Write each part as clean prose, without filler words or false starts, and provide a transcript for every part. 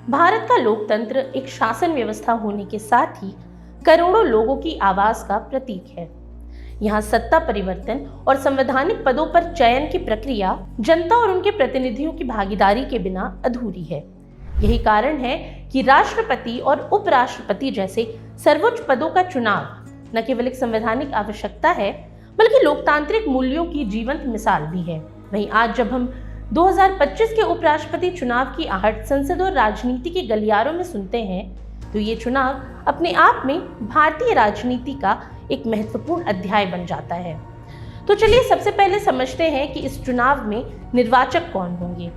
भारत का लोकतंत्र एक शासन व्यवस्था होने के साथ ही करोड़ों लोगों की आवाज का प्रतीक है। यहाँ सत्ता परिवर्तन और संवैधानिक पदों पर चयन की प्रक्रिया जनता और उनके प्रतिनिधियों की भागीदारी के बिना अधूरी है। यही कारण है कि राष्ट्रपति और उपराष्ट्रपति जैसे सर्वोच्च पदों का चुनाव न केवल एक संवैधानिक आवश्यकता है, बल्कि लोकतांत्रिक मूल्यों की जीवंत मिसाल भी है। वहीं आज जब हम 2025 के उपराष्ट्रपति चुनाव की आहट संसद और राजनीति के गलियारों में सुनते हैं, तो ये चुनाव अपने आप में भारतीय राजनीति का एक महत्वपूर्ण अध्याय बन जाता है। तो चलिए सबसे पहले समझते हैं कि इस चुनाव में निर्वाचक कौन होंगे।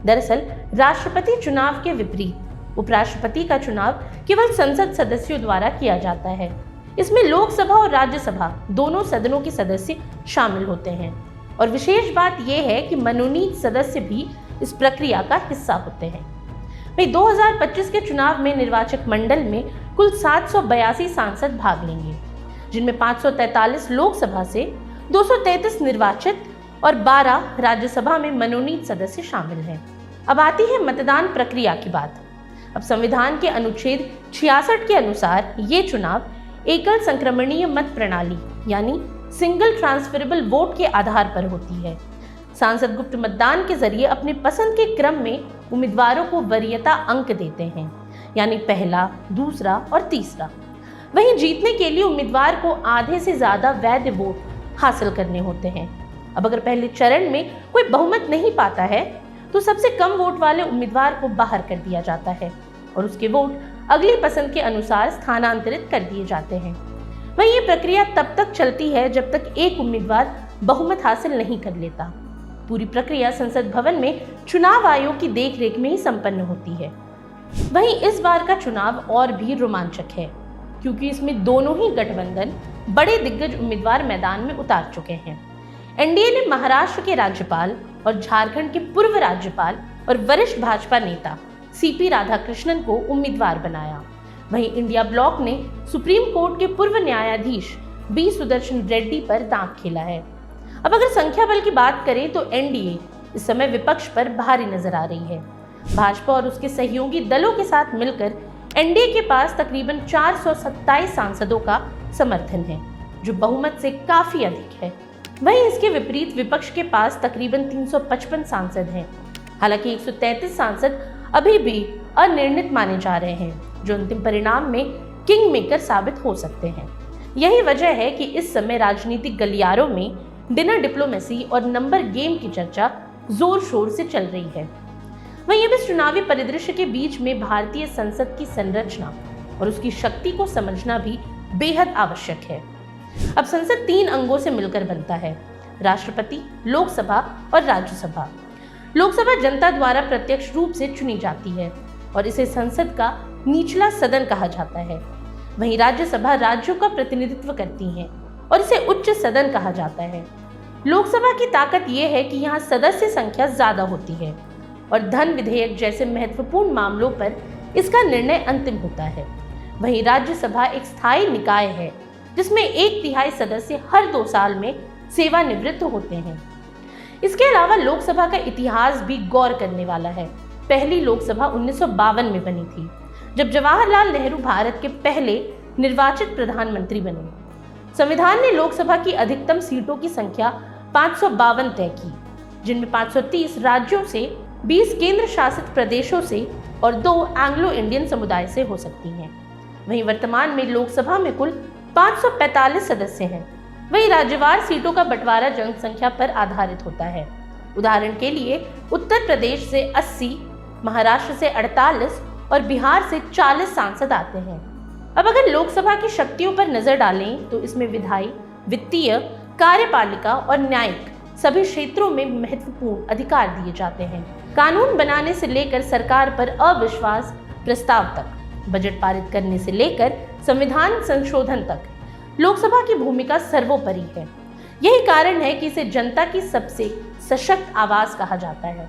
दरअसल राष्ट्रपति चुनाव के विपरीत उपराष्ट्रपति का चुनाव केवल संसद सदस्यों द्वारा किया जाता है। इसमें लोकसभा और राज्यसभा दोनों सदनों के सदस्य शामिल होते हैं और विशेष बात यह है कि मनोनीत सदस्य भी इस प्रक्रिया का हिस्सा होते हैं। वहीं 2025 के चुनाव में निर्वाचक मंडल में कुल 782 सांसद भाग लेंगे, जिनमें 543 लोकसभा से, 233 निर्वाचित और 12 राज्यसभा में मनोनीत सदस्य शामिल हैं। अब आती है मतदान प्रक्रिया की बात। अब संविधान के अनुच्छेद 66 के अनुसार ये चुनाव एकल संक्रमणीय मत प्रणाली यानी सिंगल ट्रांसफरेबल वोट के आधार पर होती है। सांसद गुप्त मतदान के जरिए अपने पसंद के क्रम में उम्मीदवारों को वरीयता अंक देते हैं, यानी पहला, दूसरा और तीसरा। वहीं जीतने के लिए उम्मीदवार को आधे से ज्यादा वैध वोट हासिल करने होते हैं। अब अगर पहले चरण में कोई बहुमत नहीं पाता है तो सबसे कम वोट वाले उम्मीदवार को बाहर कर दिया जाता है और उसके वोट अगली पसंद के अनुसार स्थानांतरित कर दिए जाते हैं। वहीं ये प्रक्रिया तब तक चलती है जब तक एक उम्मीदवार बहुमत हासिल नहीं कर लेता। पूरी प्रक्रिया संसद भवन में चुनाव आयोग की देखरेख में ही संपन्न होती है। वहीं इस बार का चुनाव और भी रोमांचक है, क्योंकि इसमें दोनों ही गठबंधन बड़े दिग्गज उम्मीदवार मैदान में उतार चुके हैं। एनडीए ने महाराष्ट्र के राज्यपाल और झारखंड के पूर्व राज्यपाल और वरिष्ठ भाजपा नेता सीपी राधाकृष्णन को उम्मीदवार बनाया। वहीं इंडिया ब्लॉक ने सुप्रीम कोर्ट के पूर्व न्यायाधीश बी सुदर्शन रेड्डी पर दांव खेला है। अब अगर संख्या बल की बात करें तो एनडीए इस समय विपक्ष पर भारी नजर आ रही है। भाजपा और उसके सहयोगी दलों के साथ मिलकर एनडीए के पास तकरीबन 427 सांसदों का समर्थन है, जो बहुमत से काफी अधिक है। वहीं इसके विपरीत विपक्ष के पास तकरीबन 355 सांसद हैं। हालांकि 133 सांसद अभी भी अनिर्णित माने जा रहे हैं, जो अंतिम परिणाम में किंग मेकर साबित हो सकते हैं। यही वजह है कि इस समय राजनीतिक गलियारों में डिनर डिप्लोमेसी और नंबर गेम की चर्चा जोर शोर से चल रही है। वहीं अब इस चुनावी परिदृश्य के बीच में भारतीय संसद की संरचना और उसकी शक्ति को समझना भी बेहद आवश्यक है। अब संसद 3 अंगों से मिलकर बनता है: राष्ट्रपति, लोकसभा और राज्यसभा। लोकसभा जनता द्वारा प्रत्यक्ष रूप से चुनी जाती है और इसे संसद का निचला सदन कहा जाता है। वहीं राज्यसभा राज्यों का प्रतिनिधित्व करती है और इसे उच्च सदन कहा जाता है। लोकसभा की ताकत यह है कि यहाँ सदस्य संख्या ज्यादा होती है और धन विधेयक जैसे महत्वपूर्ण मामलों पर इसका निर्णय अंतिम होता है। वहीं राज्यसभा एक स्थायी निकाय है, जिसमें 1/3 सदस्य हर 2 साल में सेवानिवृत्त होते हैं। इसके अलावा लोकसभा का इतिहास भी गौर करने वाला है। पहली लोकसभा 1952 में बनी थी, जब जवाहरलाल नेहरू भारत के पहले निर्वाचित प्रधानमंत्री बने। संविधान ने लोकसभा की अधिकतम सीटों की संख्या 552 तय की, जिनमें 530 राज्यों से, 20 केंद्र शासित प्रदेशों से और 2 एंग्लो इंडियन समुदाय से हो सकती हैं। वहीं वर्तमान में लोकसभा में कुल 545 सदस्य हैं। वहीं राज्यवार सीटों का बंटवारा जनसंख्या पर आधारित होता है। उदाहरण के लिए उत्तर प्रदेश से 80, महाराष्ट्र से 48 और बिहार से 40 सांसद आते हैं। अब अगर लोकसभा की शक्तियों पर नजर डालें तो इसमें विधायी, वित्तीय, कार्यपालिका और न्यायिक सभी क्षेत्रों में महत्वपूर्ण अधिकार दिए जाते हैं। कानून बनाने से लेकर सरकार पर अविश्वास प्रस्ताव तक, बजट पारित करने से लेकर संविधान संशोधन तक लोकसभा की भूमिका सर्वोपरि है। यही कारण है कि इसे जनता की सबसे सशक्त आवाज कहा जाता है।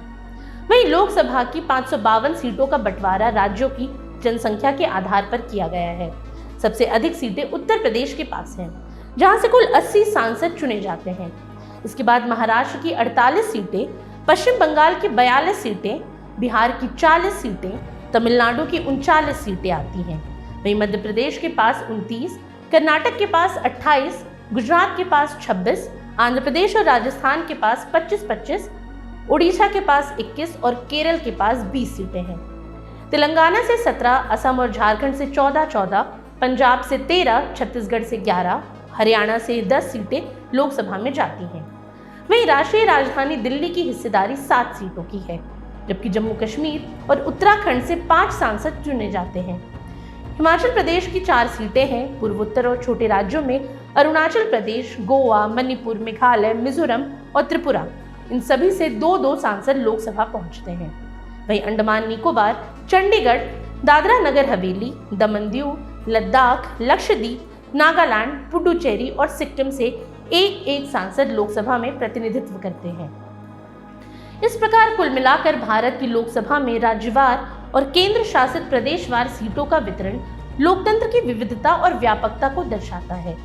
वहीं लोकसभा की 552 सीटों का बंटवारा राज्यों की जनसंख्या के आधार पर किया गया है। सबसे अधिक सीटें उत्तर प्रदेश के पास हैं, जहां से कुल 80 सांसद चुने जाते हैं। इसके बाद महाराष्ट्र की 48 सीटें, पश्चिम बंगाल की 42 सीटें, बिहार की 40 सीटें तमिलनाडु की 39 सीटें आती हैं। वहीं मध्य प्रदेश के पास 29, कर्नाटक के पास 28, गुजरात के पास 26, आंध्र प्रदेश और राजस्थान के पास 25-25, उड़ीसा के पास 21 और केरल के पास 20 सीटें हैं। तेलंगाना से 17, असम और झारखंड से 14-14, पंजाब से 13, छत्तीसगढ़ से 11, हरियाणा से 10 सीटें लोकसभा में जाती हैं। वहीं राष्ट्रीय राजधानी दिल्ली की हिस्सेदारी 7 सीटों की है, जबकि जम्मू कश्मीर और उत्तराखंड से 5 सांसद चुने जाते हैं। हिमाचल प्रदेश की 4 सीटें हैं। पूर्वोत्तर और छोटे राज्यों में अरुणाचल प्रदेश, गोवा, मणिपुर, मेघालय, मिजोरम और त्रिपुरा, इन सभी से 2-2 सांसद लोकसभा पहुंचते हैं। वहीं अंडमान निकोबार, चंडीगढ़, दादरा नगर हवेली, दमन दीव, लद्दाख, लक्षद्वीप, नागालैंड, पुडुचेरी और सिक्किम से एक सांसद लोकसभा में प्रतिनिधित्व करते हैं। इस प्रकार कुल मिलाकर भारत की लोकसभा में राज्यवार और केंद्र शासित प्रदेशवार सीटों का वितरण लोकतंत्र की विविधता और व्यापकता को दर्शाता है।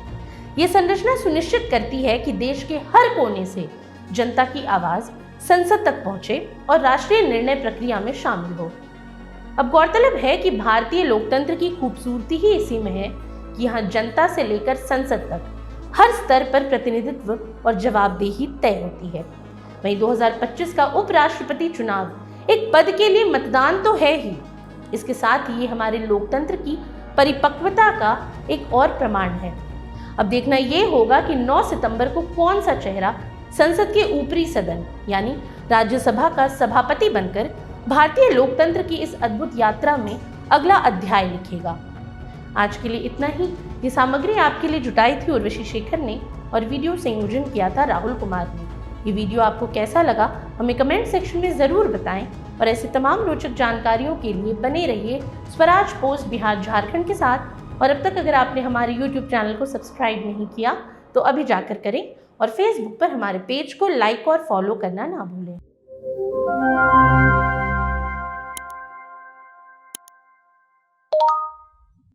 ये संरचना सुनिश्चित करती है कि देश के हर कोने से जनता की आवाज संसद तक पहुंचे और राष्ट्रीय निर्णय प्रक्रिया में शामिल हो। अब गौरतलब है कि भारतीय लोकतंत्र की खूबसूरती ही इसी में है कि यहाँ जनता से लेकर संसद तक हर स्तर पर प्रतिनिधित्व और जवाबदेही तय होती है। वहीं 2025 का उपराष्ट्रपति चुनाव एक पद के लिए मतदान तो है ही, इसके साथ ही ये हमारे लोकतंत्र की परिपक्वता का एक और प्रमाण है। अब देखना ये होगा कि 9 सितंबर को कौन सा चेहरा संसद के ऊपरी सदन यानी राज्यसभा का सभापति बनकर भारतीय लोकतंत्र की इस अद्भुत यात्रा में अगला अध्याय लिखेगा। आज के लिए इतना ही। ये सामग्री आपके लिए जुटाई थी उर्वशी शेखर ने और वीडियो संयोजन किया था राहुल कुमार ने। ये वीडियो आपको कैसा लगा हमें कमेंट सेक्शन में ज़रूर बताएं और ऐसे तमाम रोचक जानकारियों के लिए बने रहिए स्वराज पोस्ट बिहार झारखंड के साथ। और अब तक अगर आपने हमारे YouTube चैनल को सब्सक्राइब नहीं किया तो अभी जाकर करें और Facebook पर हमारे पेज को लाइक और फॉलो करना ना भूलें।